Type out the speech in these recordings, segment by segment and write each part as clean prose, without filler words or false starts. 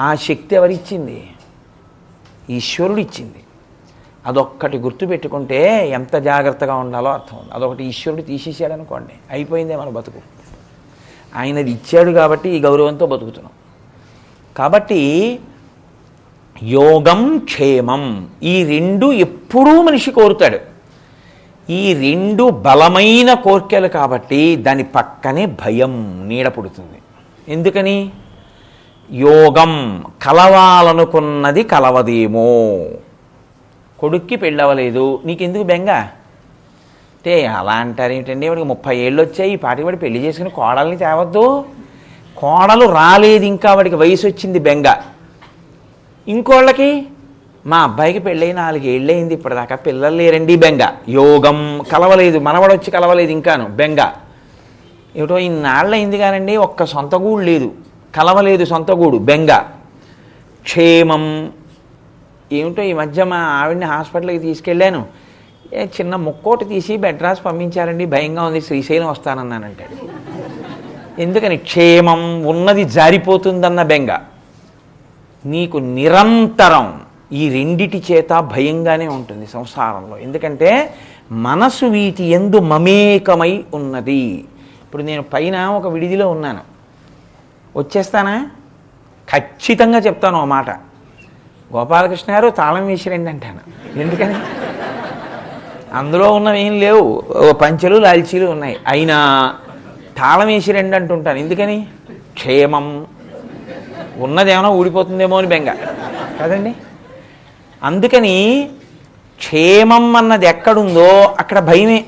ఆ శక్తి ఎవరిచ్చింది? ఈశ్వరుడు ఇచ్చింది. అదొక్కటి గుర్తుపెట్టుకుంటే ఎంత జాగ్రత్తగా ఉండాలో అర్థం ఉంది. అదొకటి ఈశ్వరుడు తీసేసాడు అనుకోండి, అయిపోయిందే మన బతుకు. ఆయనది ఇచ్చాడు కాబట్టి ఈ గౌరవంతో బతుకుతున్నాం. కాబట్టి యోగం క్షేమం ఈ రెండు ఎప్పుడూ మనిషి కోరుతాడు. ఈ రెండు బలమైన కోర్కెలు కాబట్టి దాని పక్కనే భయం నీడ పుడుతుంది. ఎందుకని? యోగం కలవాలనుకున్నది కలవదేమో. కొడుక్కి పెళ్ళవలేదు, నీకెందుకు బెంగ అంటే అలా అంటారు ఏంటండి, వాడికి 30 ఏళ్ళు వచ్చాయి, ఈ పాటికి వాడు పెళ్లి చేసుకుని కోడల్ని తేవద్దు. కోడలు రాలేదు ఇంకా, వాడికి వయసు వచ్చింది బెంగ. ఇంకోళ్ళకి మా అబ్బాయికి పెళ్ళయి 4 ఏళ్ళు అయింది, ఇప్పటిదాకా పిల్లలు లేరండి బెంగ. యోగం కలవలేదు, మనవడు వచ్చి కలవలేదు ఇంకాను బెంగ. ఏమిటో ఇన్నాళ్ళు అయింది కానండి ఒక్క సొంత గూడు లేదు, కలవలేదు సొంత గూడు బెంగ. క్షేమం ఏమిటో ఈ మధ్య మా ఆవిడ్ని హాస్పిటల్కి తీసుకెళ్ళాను, చిన్న ముక్కోటి తీసి బెడ్రాస్ పంపించారండి, భయంగా ఉంది, శ్రీశైలం వస్తానన్నానంటాడు. ఎందుకని? క్షేమం ఉన్నది జారిపోతుందన్న బెంగ. నీకు నిరంతరం ఈ రెండిటి చేత భయంగానే ఉంటుంది సంసారంలో. ఎందుకంటే మనసు వీటి యందు మమేకమై ఉన్నది. ఇప్పుడు నేను పైన ఒక విడిదిలో ఉన్నాను, వచ్చేస్తానా? ఖచ్చితంగా చెప్తాను ఓ మాట, గోపాలకృష్ణ గారు తాళం వేసిరండి అంటాను. ఎందుకని? అందులో ఉన్నవి ఏం లేవు, పంచెలు లాల్చీలు ఉన్నాయి, అయినా తాళం వేసిరండి అంటుంటాను. ఎందుకని? క్షేమం ఉన్నదేమైనా ఊడిపోతుందేమో అని బెంగ కదండి. అందుకని క్షేమం అన్నది ఎక్కడుందో అక్కడ భయమే.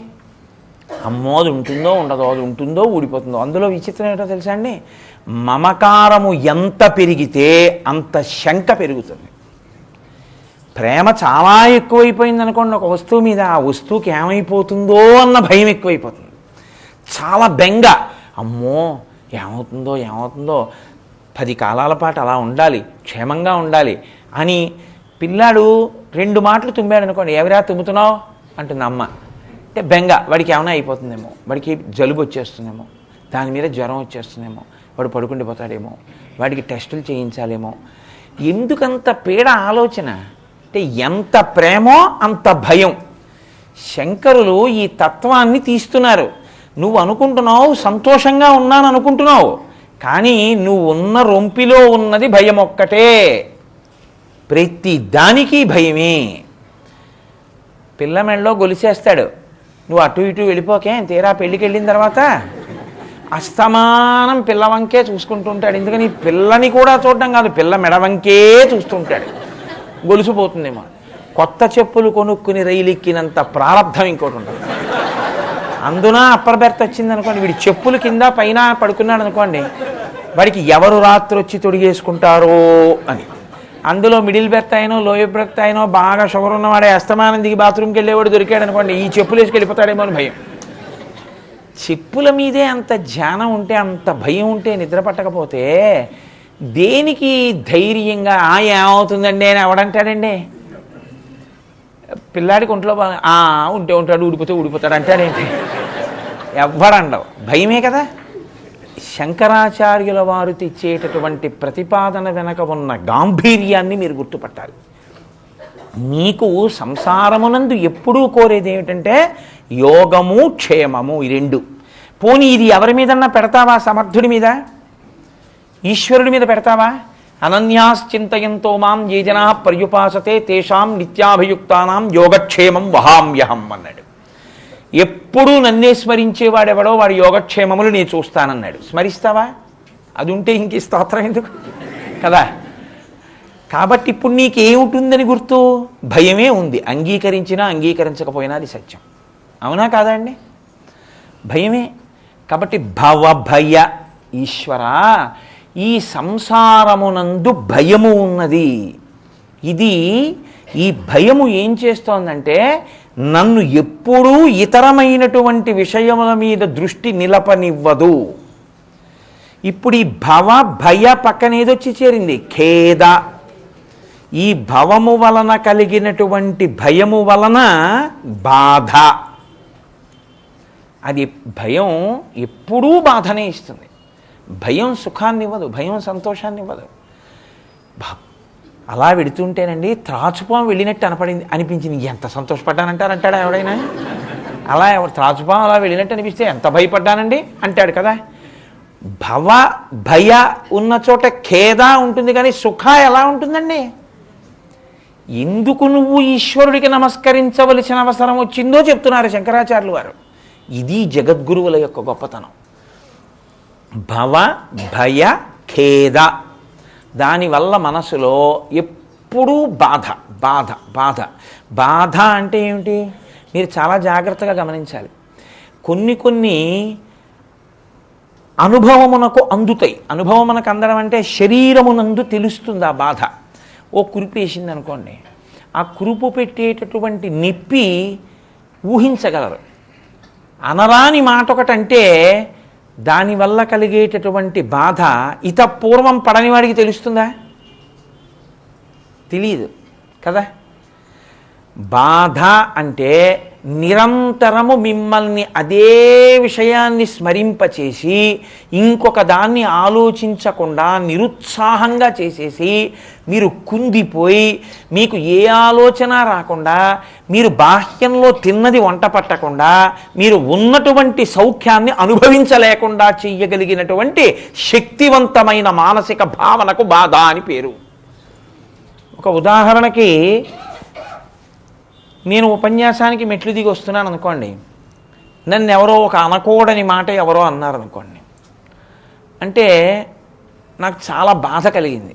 అమ్మో అది ఉంటుందో ఉండదో, అది ఉంటుందో ఊడిపోతుందో. అందులో విచిత్రం ఏంటో తెలుసా అండి, మమకారము ఎంత పెరిగితే అంత శంక పెరుగుతుంది. ప్రేమ చాలా ఎక్కువైపోయింది అనుకోండి ఒక వస్తువు మీద, ఆ వస్తువుకి ఏమైపోతుందో అన్న భయం ఎక్కువైపోతుంది. చాలా బెంగ, అమ్మో ఏమవుతుందో ఏమవుతుందో, 10 కాలాల పాటు అలా ఉండాలి, క్షేమంగా ఉండాలి అని. పిల్లాడు 2 మాటలు తుమ్మాడు అనుకోండి, ఎవరా తుమ్ముతున్నావు అంటుంది అమ్మ. అంటే బెంగ, వాడికి ఏమైనా అయిపోతుందేమో, వాడికి జలుబు వచ్చేస్తుందేమో, దాని మీద జ్వరం వచ్చేస్తుందేమో, వాడు పడుకుండిపోతాడేమో, వాడికి టెస్టులు చేయించాలేమో. ఎందుకంత పీడ ఆలోచన అంటే ఎంత ప్రేమో అంత భయం. శంకరులు ఈ తత్వాన్ని తీస్తున్నారు. నువ్వు అనుకుంటున్నావు సంతోషంగా ఉన్నాను అనుకుంటున్నావు, కానీ నువ్వు ఉన్న రొంపిలో ఉన్నది భయం ఒక్కటే. ప్రతి దానికి భయమే. పిల్ల మెడలో గొలిసేస్తాడు, నువ్వు అటు ఇటు వెళ్ళిపోకే, తీరా పెళ్ళికి వెళ్ళిన తర్వాత అస్తమానం పిల్లవంకే చూసుకుంటుంటాడు. ఎందుకని? పిల్లని కూడా చూడడం కాదు, పిల్ల మెడవంకే చూస్తుంటాడు. గొలుసుపోతుందేమో. కొత్త చెప్పులు కొనుక్కుని రైలెక్కినంత ప్రారంధం ఇంకోటి ఉంటుంది. అందున అప్పర్ బెర్త్ వచ్చింది అనుకోండి, వీడి చెప్పులు కింద పైన పడుకున్నాడు అనుకోండి, వాడికి ఎవరు రాత్రి వచ్చి తొడిగేసుకుంటారో అని. అందులో మిడిల్ బెర్త్ అయినో లోయర్ బెర్త్ అయినో బాగా షుగర్ ఉన్నవాడే అస్తమానం దిగి బాత్రూమ్కి వెళ్ళేవాడు దొరికాడు అనుకోండి, ఈ చెప్పులు వేసుకు వెళ్ళిపోతాడేమో అని భయం. చెప్పుల మీదే అంత ధ్యానం ఉంటే, అంత భయం ఉంటే, నిద్ర పట్టకపోతే దేనికి ధైర్యంగా ఏమవుతుందండి అని ఎవడంటాడండి? పిల్లాడికి ఒంట్లో ఉంటే ఉంటాడు, ఊడిపోతే ఊడిపోతాడు అంటాడేంటి? ఎవ్వడండవు, భయమే కదా. శంకరాచార్యుల వారు తెచ్చేటటువంటి ప్రతిపాదన వెనక ఉన్న గాంభీర్యాన్ని మీరు గుర్తుపట్టాలి. మీకు సంసారమునందు ఎప్పుడూ కోరేది ఏమిటంటే యోగము క్షేమము, ఈ రెండు. పోనీ ఇది ఎవరి మీదన్నా పెడతావా? సమర్థుడి మీద, ఈశ్వరుడి మీద పెడతావా? అనన్యాశ్చింతయంతో మాం ఏ జనా పర్యుపాసతే తేషాం నిత్యాభియుక్తానాం యోగక్షేమం వహామ్యహం అన్నాడు. ఎప్పుడూ నన్నే స్మరించేవాడెవడో వాడి యోగక్షేమములు నేను చూస్తానన్నాడు. స్మరిస్తావా? అది ఉంటే ఇంక స్తోత్రం ఎందుకు కదా. కాబట్టి ఇప్పుడు నీకేముంటుందని గుర్తు? భయమే ఉంది. అంగీకరించినా అంగీకరించకపోయినా అది సత్యం. అవునా కాదా అండి? భయమే. కాబట్టి భవభయ ఈశ్వరా, ఈ సంసారమునందు భయము ఉన్నది. ఈ భయము ఏం చేస్తోందంటే నన్ను ఎప్పుడూ ఇతరమైనటువంటి విషయముల మీద దృష్టి నిలపనివ్వదు. ఇప్పుడు ఈ భవ భయ పక్కనేదొచ్చి చేరింది? ఖేద. ఈ భవము వలన కలిగినటువంటి భయము వలన బాధ. అది భయం ఎప్పుడూ బాధనే ఇస్తుంది. భయం సుఖాన్ని ఇవ్వదు, భయం సంతోషాన్ని ఇవ్వదు. బా అలా వెడుతుంటేనండి త్రాచుపాము వెళ్ళినట్టు అనిపించింది. ఎంత సంతోషపడ్డానంటారంటాడా ఎవడైనా? అలా త్రాచుపాము అలా వెళ్ళినట్టు అనిపిస్తే ఎంత భయపడ్డానండి అంటాడు కదా. భవ భయ ఉన్న చోట ఖేద ఉంటుంది, కానీ సుఖ ఎలా ఉంటుందండి? ఎందుకు నువ్వు ఈశ్వరుడికి నమస్కరించవలసిన అవసరం వచ్చిందో చెప్తున్నారు శంకరాచార్యులు వారు. ఇది జగద్గురువుల యొక్క గొప్పతనం. భవ భయ ఖేద, దానివల్ల మనసులో ఎప్పుడూ బాధ బాధ బాధ. బాధ అంటే ఏమిటి? మీరు చాలా జాగ్రత్తగా గమనించాలి. కొన్ని అనుభవమునకు అందుతాయి. అనుభవమునకు అందడం అంటే శరీరమునందు తెలుస్తుంది ఆ బాధ. ఓ కురుపు వేసింది అనుకోండి, ఆ కురుపు పెట్టేటటువంటి నొప్పి ఊహించగలరు. అనరాని మాట ఒకటంటే దానివల్ల కలిగేటటువంటి బాధ పూర్వం పడని వాడికి తెలుస్తుందా? తెలియదు కదా. బాధ అంటే నిరంతరము మిమ్మల్ని అదే విషయాన్ని స్మరింపచేసి ఇంకొక దాన్ని ఆలోచించకుండా నిరుత్సాహంగా చేసేసి మీరు కుందిపోయి మీకు ఏ ఆలోచన రాకుండా, మీరు బాహ్యంలో తిన్నది వంట పట్టకుండా, మీరు ఉన్నటువంటి సౌఖ్యాన్ని అనుభవించలేకుండా చెయ్యగలిగినటువంటి శక్తివంతమైన మానసిక భావనకు బాధ అని పేరు. ఒక ఉదాహరణకి, నేను ఉపన్యాసానికి మెట్లు దిగి వస్తున్నాను అనుకోండి, నన్ను ఎవరో ఒక అనకూడని మాట ఎవరో అన్నారనుకోండి, అంటే నాకు చాలా బాధ కలిగింది.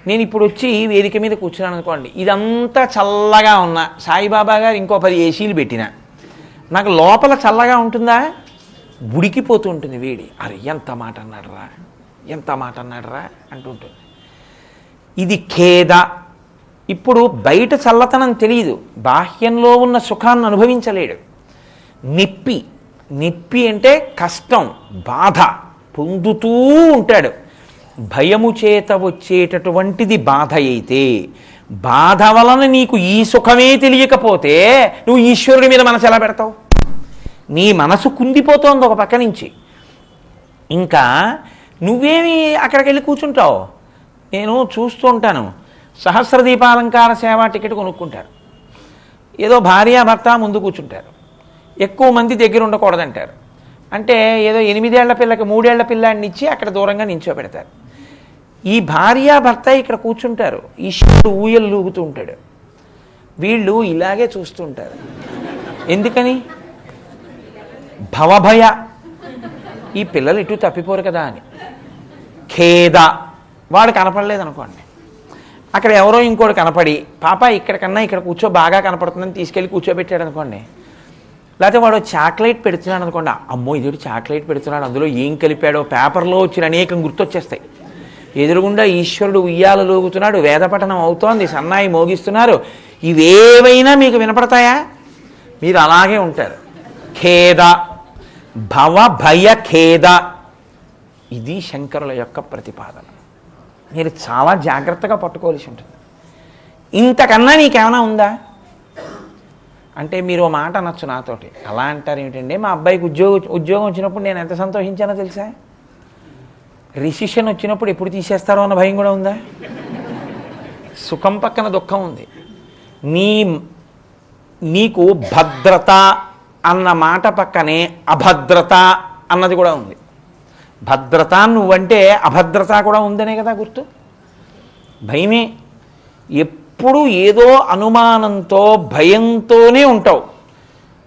నేను ఇప్పుడు వచ్చి వేదిక మీద కూర్చున్నాను అనుకోండి, ఇదంతా చల్లగా ఉన్నా, సాయిబాబా గారు ఇంకో 10 ఏసీలు పెట్టినా నాకు లోపల చల్లగా ఉంటుందా? ఉడికిపోతూ ఉంటుంది వేడి. అరే ఎంత మాట అన్నాడురా, ఎంత మాట అన్నాడురా అంటుంటుంది. ఇది ఖేద. ఇప్పుడు బయట చల్లతనం తెలియదు, బాహ్యంలో ఉన్న సుఖాన్ని అనుభవించలేడు. నిప్పి అంటే కష్టం, బాధ పొందుతూ ఉంటాడు. భయము చేత వచ్చేటటువంటిది బాధ అయితే, బాధ వలన నీకు ఈ సుఖమే తెలియకపోతే నువ్వు ఈశ్వరుడి మీద మనసు ఎలా పెడతావు? నీ మనసు కుందిపోతోంది ఒక పక్క నుంచి. ఇంకా నువ్వేమి అక్కడికి వెళ్ళి కూర్చుంటావు? నేను చూస్తూ ఉంటాను, సహస్రదీపాలంకార సేవా టికెట్ కొనుక్కుంటారు. ఏదో భార్యాభర్త ముందు కూర్చుంటారు, ఎక్కువ మంది దగ్గర ఉండకూడదంటారు. అంటే ఏదో 8 ఏళ్ల పిల్లకి 3 ఏళ్ల పిల్లాడిని ఇచ్చి అక్కడ దూరంగా నించోబెడతారు. ఈ భార్యాభర్త ఇక్కడ కూర్చుంటారు, ఈశ్వరుడు ఊయలు లూగుతూ ఉంటాడు, వీళ్ళు ఇలాగే చూస్తూ ఉంటారు. ఎందుకని? భవభయ, ఈ పిల్లలు ఇటు తప్పిపోరు కదా అని. ఖేద, వాడు కనపడలేదు అనుకోండి, అక్కడ ఎవరో ఇంకోటి కనపడి పాప ఇక్కడికన్నా ఇక్కడ కూర్చో బాగా కనపడుతుందని తీసుకెళ్ళి కూర్చోబెట్టాడు అనుకోండి. లేకపోతే వాడు చాక్లెట్ పెడుతున్నాడు అనుకోండి, అమ్మో ఇది చాక్లెట్ పెడుతున్నాడు, అందులో ఏం కలిపాడో పేపర్లో వచ్చిన అనేకం గుర్తొచ్చేస్తాయి. ఎదురుగుండా ఈశ్వరుడు ఉయ్యాల లూగుతున్నాడు, వేదపఠనం అవుతోంది, సన్నాయి మోగిస్తున్నారు, ఇవేవైనా మీకు వినపడతాయా? మీరు అలాగే ఉంటారు. ఖేద, భవ భయ ఖేద, ఇది శంకరుల యొక్క ప్రతిపాదన. మీరు చాలా జాగ్రత్తగా పట్టుకోవాల్సి ఉంటుంది. ఇంతకన్నా నీకేమైనా ఉందా అంటే మీరు ఓ మాట అనొచ్చు నాతోటి. అలా అంటారు ఏమిటండి, మా అబ్బాయికి ఉద్యోగం వచ్చినప్పుడు నేను ఎంత సంతోషించానో తెలుసా? రిసిషన్ వచ్చినప్పుడు ఎప్పుడు తీసేస్తారో అన్న భయం కూడా ఉందా? సుఖం పక్కన దుఃఖం ఉంది. నీకు భద్రత అన్న మాట పక్కనే అభద్రత అన్నది కూడా ఉంది. భద్రత నువ్వంటే అభద్రత కూడా ఉందనే కదా గుర్తు. భయమే, ఎప్పుడు ఏదో అనుమానంతో భయంతోనే ఉంటావు.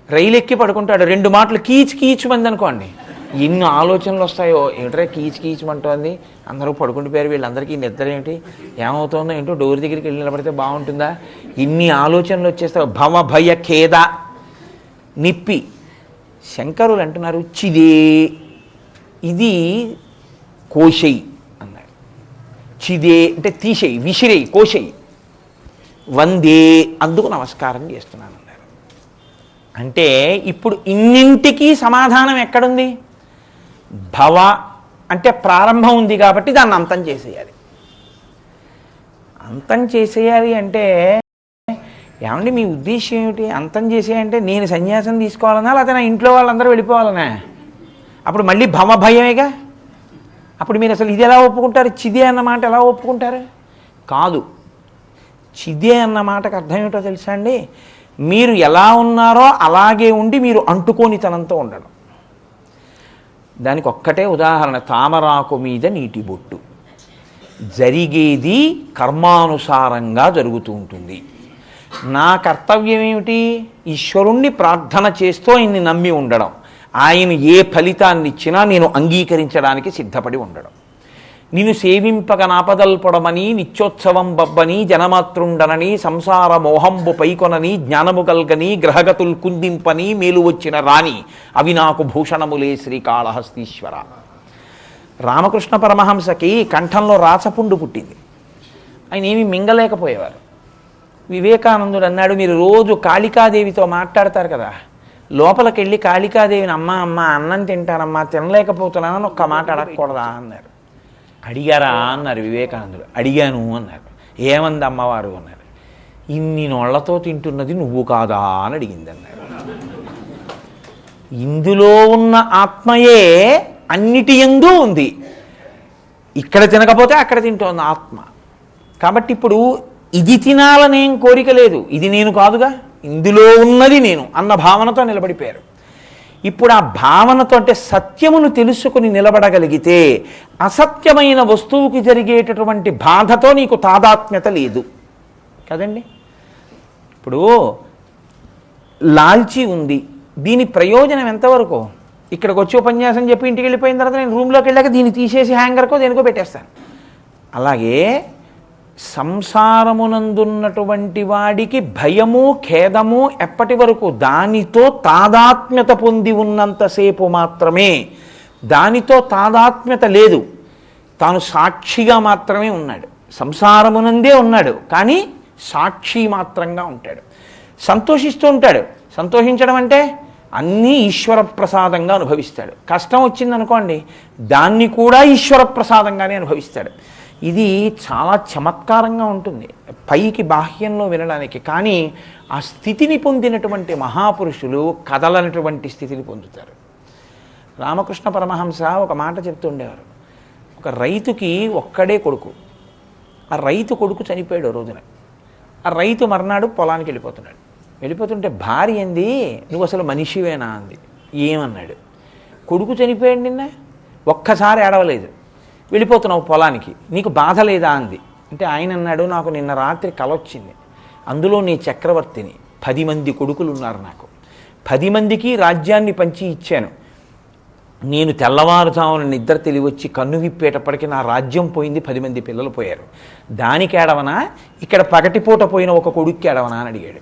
రైలు ఎక్కి పడుకుంటాడు, 2 మాటలు కీచుమంది అనుకోండి, ఎన్ని ఆలోచనలు వస్తాయో. ఏమిట్రా కీచుమంటోంది, అందరూ పడుకుంటుపోయారు, వీళ్ళందరికీ నిద్ర ఏమిటి, ఏమవుతుందో ఏంటో, డోర్ దగ్గరికి వెళ్ళి నిలబడితే బాగుంటుందా, ఇన్ని ఆలోచనలు వచ్చేస్తావు. భవ భయ ఖేద, నిప్పి. శంకరులు అంటున్నారు చిదే, ఇది కోశై అన్నాడు. చిదే అంటే తీసేయి, విసిరేయి, కోశై. వందే, అందుకు నమస్కారం చేస్తున్నాను అన్నారు. అంటే ఇప్పుడు ఇన్నింటికీ సమాధానం ఎక్కడుంది? భవ అంటే ప్రారంభం ఉంది కాబట్టి దాన్ని అంతం చేసేయాలి. అంతం చేసేయాలి అంటే ఏమండి మీ ఉద్దేశం ఏమిటి? అంతం చేసేయంటే నేను సన్యాసం తీసుకోవాలనా, లేకపోతే నా ఇంట్లో వాళ్ళందరూ వెళ్ళిపోవాలనా? అప్పుడు మళ్ళీ భయమేగా. అప్పుడు మీరు అసలు ఇది ఎలా ఒప్పుకుంటారు? చిది అన్నమాట ఎలా ఒప్పుకుంటారు? కాదు. చిదే అన్న మాటకు అర్థం ఏమిటో తెలుసా అండి? మీరు ఎలా ఉన్నారో అలాగే ఉండి మీరు అంటుకోనితనంతో ఉండడం. దానికి ఒక్కటే ఉదాహరణ, తామరాకు మీద నీటి బొట్టు. జరిగేది కర్మానుసారంగా జరుగుతూ ఉంటుంది. నా కర్తవ్యం ఏమిటి? ఈశ్వరుణ్ణి ప్రార్థన చేస్తూ ఆయన్ని నమ్మి ఉండడం. ఆయన ఏ ఫలితాన్ని ఇచ్చినా నేను అంగీకరించడానికి సిద్ధపడి ఉండడం. నిన్ను సేవింపక నాపదల్పడమని నిత్యోత్సవం బబ్బని జనమాతృండనని సంసార మోహంబు పైకొనని జ్ఞానము కల్గని గ్రహగతుల్ కుందింపని మేలు వచ్చిన రాణి అవి నాకు భూషణములే శ్రీకాళహస్తీశ్వర. రామకృష్ణ పరమహంసకి కంఠంలో రాచపుండు పుట్టింది. ఆయన ఏమీ మింగలేకపోయేవారు. వివేకానందుడు అన్నాడు, మీరు రోజు కాళికాదేవితో మాట్లాడతారు కదా, లోపలికి వెళ్ళి కాళికాదేవిని అమ్మ అమ్మ అన్నం తింటానమ్మా తినలేకపోతున్నానని ఒక్క మాట అడగకూడదా అన్నారు. అడిగారా అన్నారు వివేకానందుడు. అడిగాను అన్నారు. ఏమంది అమ్మవారు అన్నారు. ఇన్ని నోళ్లతో తింటున్నది నువ్వు కాదా అని అడిగింది అన్నారు. ఇందులో ఉన్న ఆత్మయే అన్నిటి యందు ఉంది. ఇక్కడ తినకపోతే అక్కడ తింటోంది ఆత్మ. కాబట్టి ఇప్పుడు ఇది తినాలనేం కోరిక లేదు, ఇది నేను కాదుగా, ఇందులో ఉన్నది నేను అన్న భావనతో నిలబడిపోయారు. ఇప్పుడు ఆ భావనతో అంటే సత్యమును తెలుసుకుని నిలబడగలిగితే అసత్యమైన వస్తువుకి జరిగేటటువంటి బాధతో నీకు తాదాత్మ్యత లేదు కదండి. ఇప్పుడు లాల్చీ ఉంది, దీని ప్రయోజనం ఎంతవరకు? ఇక్కడికి వచ్చి ఉపన్యాసం చెప్పి ఇంటికి వెళ్ళిపోయిన తర్వాత నేను రూమ్లోకి వెళ్ళాక దీన్ని తీసేసి హ్యాంగర్కో దేనికో పెట్టేస్తాను. అలాగే సంసారమునందున్నటువంటి వాడికి భయము ఖేదము ఎప్పటి వరకు? దానితో తాదాత్మ్యత పొంది ఉన్నంతసేపు మాత్రమే. దానితో తాదాత్మ్యత లేదు, తాను సాక్షిగా మాత్రమే ఉన్నాడు. సంసారమునందే ఉన్నాడు కానీ సాక్షి మాత్రంగా ఉంటాడు. సంతోషిస్తూ ఉంటాడు. సంతోషించడం అంటే అన్నీ ఈశ్వర ప్రసాదంగా అనుభవిస్తాడు. కష్టం వచ్చిందనుకోండి, దాన్ని కూడా ఈశ్వర ప్రసాదంగానే అనుభవిస్తాడు. ఇది చాలా చమత్కారంగా ఉంటుంది పైకి బాహ్యంలో వినడానికి, కానీ ఆ స్థితిని పొందినటువంటి మహాపురుషులు కదలనటువంటి స్థితిని పొందుతారు. రామకృష్ణ పరమహంస ఒక మాట చెప్తుండేవారు. ఒక రైతుకి ఒక్కడే కొడుకు. ఆ రైతు కొడుకు చనిపోయాడు రోజున. ఆ రైతు మర్నాడు పొలానికి వెళ్ళిపోతున్నాడు. వెళ్ళిపోతుంటే భార్య ఏంది, నువ్వు అసలు మనిషివేనా అంది. ఏమన్నాడు? కొడుకు చనిపోయాడు నిన్న, ఒక్కసారి ఏడవలేదు, వెళ్ళిపోతున్నావు పొలానికి, నీకు బాధ లేదా అంది. అంటే ఆయన అన్నాడు, నాకు నిన్న రాత్రి కల వచ్చింది, అందులో నీ చక్రవర్తిని, 10 మంది కొడుకులు ఉన్నారు నాకు, 10 మందికి రాజ్యాన్ని పంచి ఇచ్చాను. నేను తెల్లవారుజామున నిద్ర తెలివచ్చి కన్ను విప్పేటప్పటికీ నా రాజ్యం పోయింది, 10 మంది పిల్లలు పోయారు. దానికి ఏడవనా, ఇక్కడ పగటిపూట పోయిన ఒక కొడుక్కి ఏడవనా అని అడిగాడు.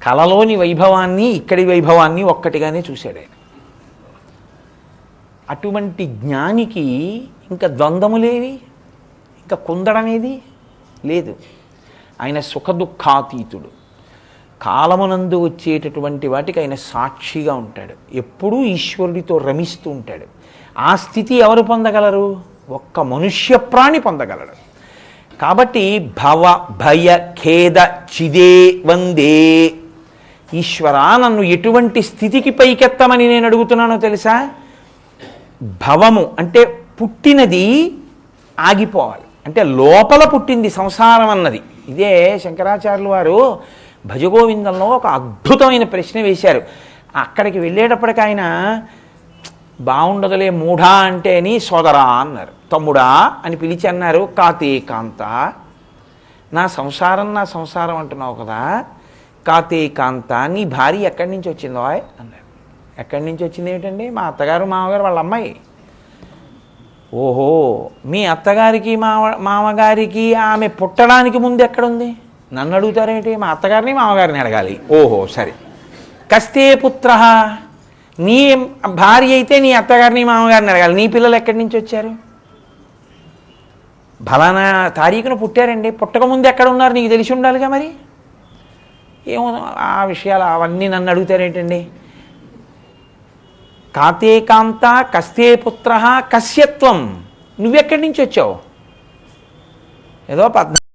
కలలోని వైభవాన్ని ఇక్కడి వైభవాన్ని ఒక్కటిగానే చూశాడు ఆయన. అటువంటి జ్ఞానికి ఇంకా ద్వంద్వములేవి, ఇంకా కుందడమేది లేదు. ఆయన సుఖదుఖాతీతుడు. కాలమునందు వచ్చేటటువంటి వాటికి ఆయన సాక్షిగా ఉంటాడు. ఎప్పుడూ ఈశ్వరుడితో రమిస్తూ ఉంటాడు. ఆ స్థితి ఎవరు పొందగలరు? ఒక్క మనుష్య ప్రాణి పొందగలడు. కాబట్టి భవ భయ ఖేద చిదే వందే. ఈశ్వరా, నన్ను ఎటువంటి స్థితికి పైకెత్తమని నేను అడుగుతున్నానో తెలుసా? భవము అంటే పుట్టినది ఆగిపోవాలి, అంటే లోపల పుట్టింది సంసారం అన్నది. ఇదే శంకరాచార్యులు వారు భజగోవిందంలో ఒక అద్భుతమైన ప్రశ్న వేశారు. అక్కడికి వెళ్ళేటప్పటికి ఆయన బాగుండదులే మూఢా అంటేని సోదరా అన్నారు, తమ్ముడా అని పిలిచి అన్నారు, కాతే కాంత, నా సంసారం అంటున్నావు కదా, కాతే కాంత, నీ భార్య ఎక్కడి నుంచి వచ్చిందో అన్నారు. ఎక్కడి నుంచి వచ్చింది ఏమిటండి? మా అత్తగారు మామగారు వాళ్ళ అమ్మాయి. ఓహో, మీ అత్తగారికి మామగారికి ఆమె పుట్టడానికి ముందు ఎక్కడుంది? నన్ను అడుగుతారేంటి? మా అత్తగారిని మామగారిని అడగాలి. ఓహో సరే. కస్తే పుత్ర, నీ భార్య అయితే నీ అత్తగారిని మామగారిని అడగాలి. నీ పిల్లలు ఎక్కడి నుంచి వచ్చారు? ఫలానా తారీఖున పుట్టారండి, పుట్టకముందు ఎక్కడ ఉన్నారు నీకు తెలిసి ఉండాలిగా. మరి ఏమో ఆ విషయాలు అవన్నీ నన్ను అడుగుతారేంటండి? కాతే కాంత కస్తే పుత్ర కస్యత్వం, నువ్వెక్కడి నుంచి వచ్చావు? ఏదో